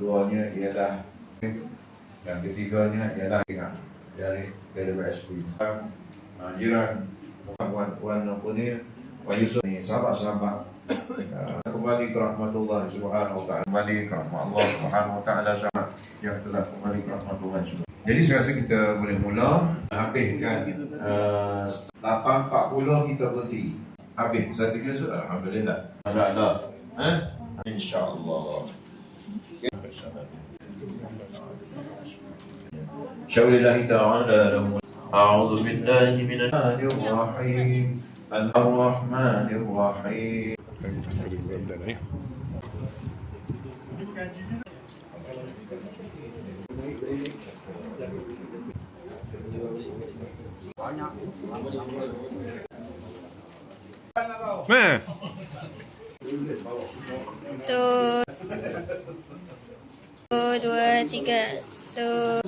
keduanya ialah, yang ketiganya ialah dari KWSP. Jiran Wan Kunir, Wan Yusuf ni sahabat-sahabat kembali ke rahmatullah subhanahu wa ta'ala, kembali ke rahmat Allah subhanahu wa ta'ala yang telah kembali ke rahmatullah subhanahu. Jadi saya rasa kita boleh mula. Habiskan 8.40 kita berhenti. Habis satu juz, alhamdulillah. Masya-Allah. Insya-Allah. Syaulillahi ta'ala. A'udzu billahi minasy rahim. Ar-Rahmanir Rahim. Tuh, 2, 3, tuh.